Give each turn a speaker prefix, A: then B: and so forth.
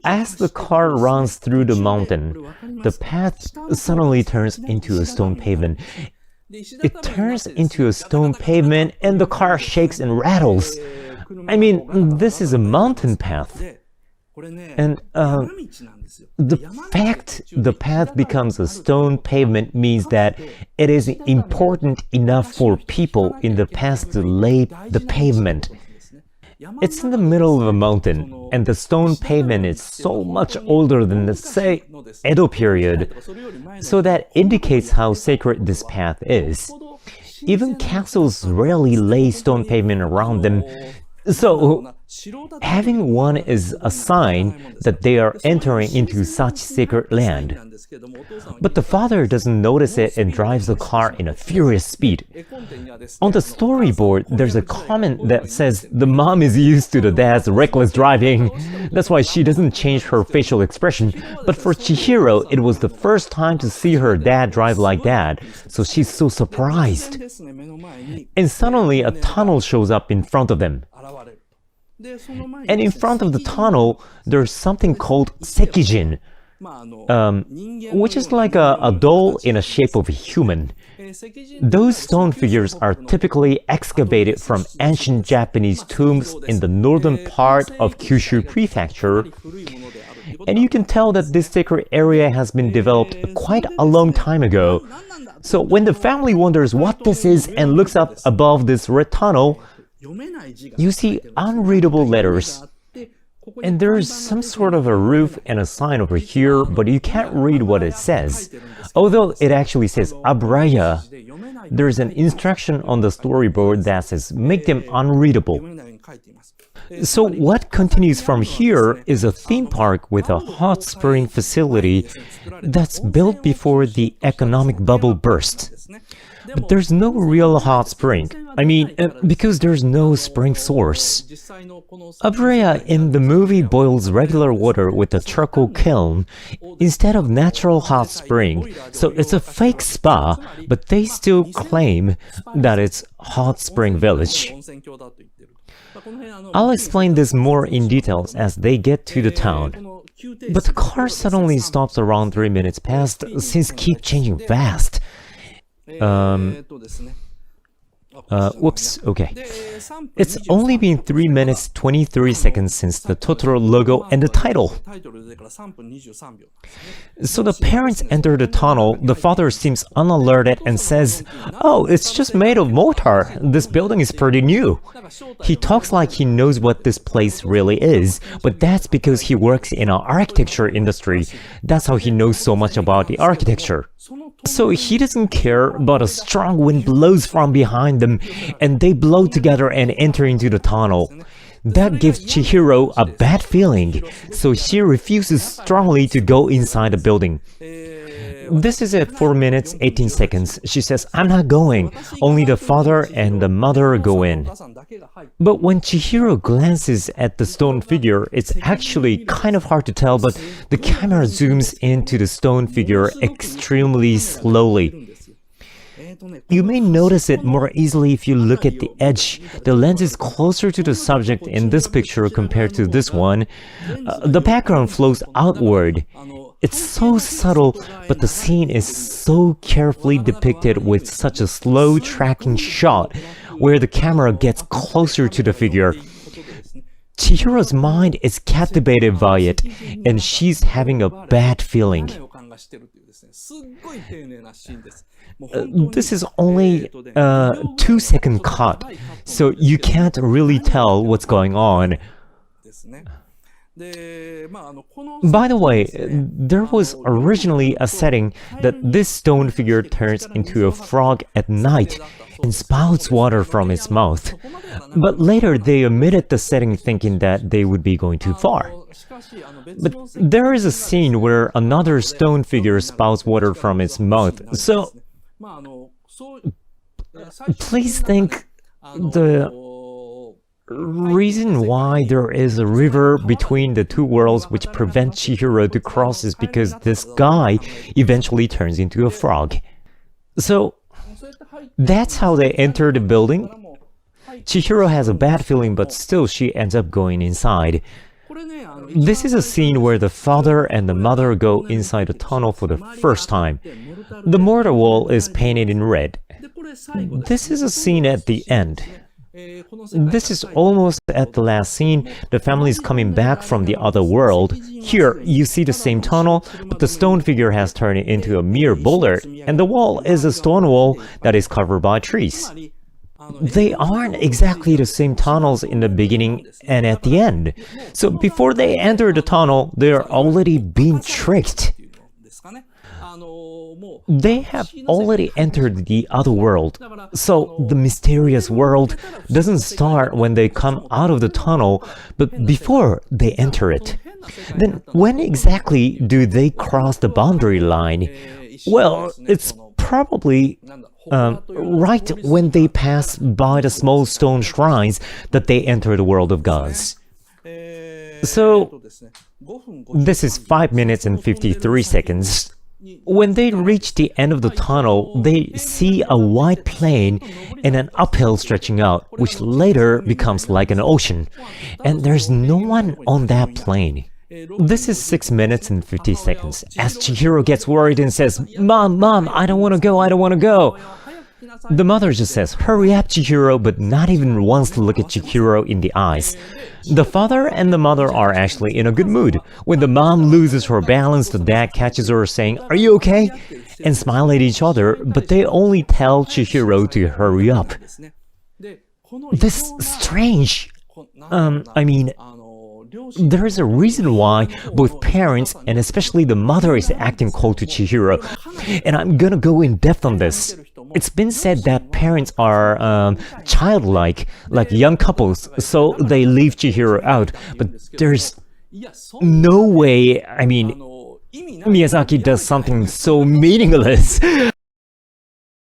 A: As the car runs through the mountain, the path suddenly turns into a stone pavement. It turns into a stone pavement and the car shakes and rattles. I mean, this is a mountain path. And the fact the path becomes a stone pavement means that it is important enough for people in the past to lay the pavement. It's in the middle of a mountain, and the stone pavement is so much older than the, say, Edo period, so that indicates how sacred this path is. Even castles rarely lay stone pavement around them, so having one is a sign that they are entering into such sacred land. But the father doesn't notice it and drives the car in a furious speed. On the storyboard, there's a comment that says the mom is used to the dad's reckless driving. That's why she doesn't change her facial expression. But for Chihiro, it was the first time to see her dad drive like that, so she's so surprised. And suddenly, a tunnel shows up in front of them. And in front of the tunnel, there's something called sekijin, which is like a doll in a shape of a human. Those stone figures are typically excavated from ancient Japanese tombs in the northern part of Kyushu Prefecture. And you can tell that this sacred area has been developed quite a long time ago. So when the family wonders what this is and looks up above this red tunnel, you see unreadable letters. And there is some sort of a roof and a sign over here, but you can't read what it says. Although it actually says Abraya, there is an instruction on the storyboard that says make them unreadable. So what continues from here is a theme park with a hot spring facility that's built before the economic bubble burst. But there's no real hot spring. I mean, because there's no spring source. Abraya in the movie boils regular water with a charcoal kiln instead of natural hot spring, so it's a fake spa, but they still claim that it's Hot Spring Village. I'll explain this more in details as they get to the town. But the car suddenly stops around 3 minutes past, since keep changing fast. Whoops, okay. It's only been 3 minutes 23 seconds since the Totoro logo and the title. So the parents enter the tunnel, the father seems unalerted and says, "Oh, it's just made of mortar. This building is pretty new." He talks like he knows what this place really is, but that's because he works in an architecture industry. That's how he knows so much about the architecture. So he doesn't care, but a strong wind blows from behind them, and they blow together and enter into the tunnel. That gives Chihiro a bad feeling, so she refuses strongly to go inside the building. This is at 4 minutes 18 seconds. She says, "I'm not going." Only the father and the mother go in. But when Chihiro glances at the stone figure, it's actually kind of hard to tell, but the camera zooms into the stone figure extremely slowly. You may notice it more easily if you look at the edge. The lens is closer to the subject in this picture compared to this one. The background flows outward. It's so subtle, but the scene is so carefully depicted with such a slow tracking shot where the camera gets closer to the figure. Chihiro's mind is captivated by it, and she's having a bad feeling. This is only a 2-second cut, so you can't really tell what's going on. By the way, there was originally a setting that this stone figure turns into a frog at night and spouts water from its mouth. But later they omitted the setting thinking that they would be going too far. But there is a scene where another stone figure spouts water from its mouth, so please think the reason why there is a river between the two worlds which prevents Chihiro to cross is because this guy eventually turns into a frog. So that's how they enter the building. Chihiro has a bad feeling, but still she ends up going inside. This is a scene where the father and the mother go inside a tunnel for the first time. The mortar wall is painted in red. This is a scene at the end. This is almost at the last scene. The family is coming back from the other world. Here, you see the same tunnel, but the stone figure has turned it into a mere boulder, and the wall is a stone wall that is covered by trees. They aren't exactly the same tunnels in the beginning and at the end. So before they enter the tunnel, they are already being tricked. They have already entered the other world. So the mysterious world doesn't start when they come out of the tunnel, but before they enter it. Then when exactly do they cross the boundary line? Well, it's probably right when they pass by the small stone shrines that they enter the world of gods. So, this is 5 minutes and 53 seconds. When they reach the end of the tunnel, they see a wide plain and an uphill stretching out, which later becomes like an ocean. And there's no one on that plain. This is 6 minutes and 50 seconds, as Chihiro gets worried and says, Mom, I don't want to go. The mother just says, hurry up, Chihiro, but not even wants to look at Chihiro in the eyes. The father and the mother are actually in a good mood. When the mom loses her balance, the dad catches her saying, are you okay? And smile at each other, but they only tell Chihiro to hurry up. This is strange. There is a reason why both parents and especially the mother is acting cold to Chihiro. And I'm gonna go in depth on this. It's been said that parents are childlike, like young couples, so they leave Chihiro out. But there's no way, Miyazaki does something so meaningless.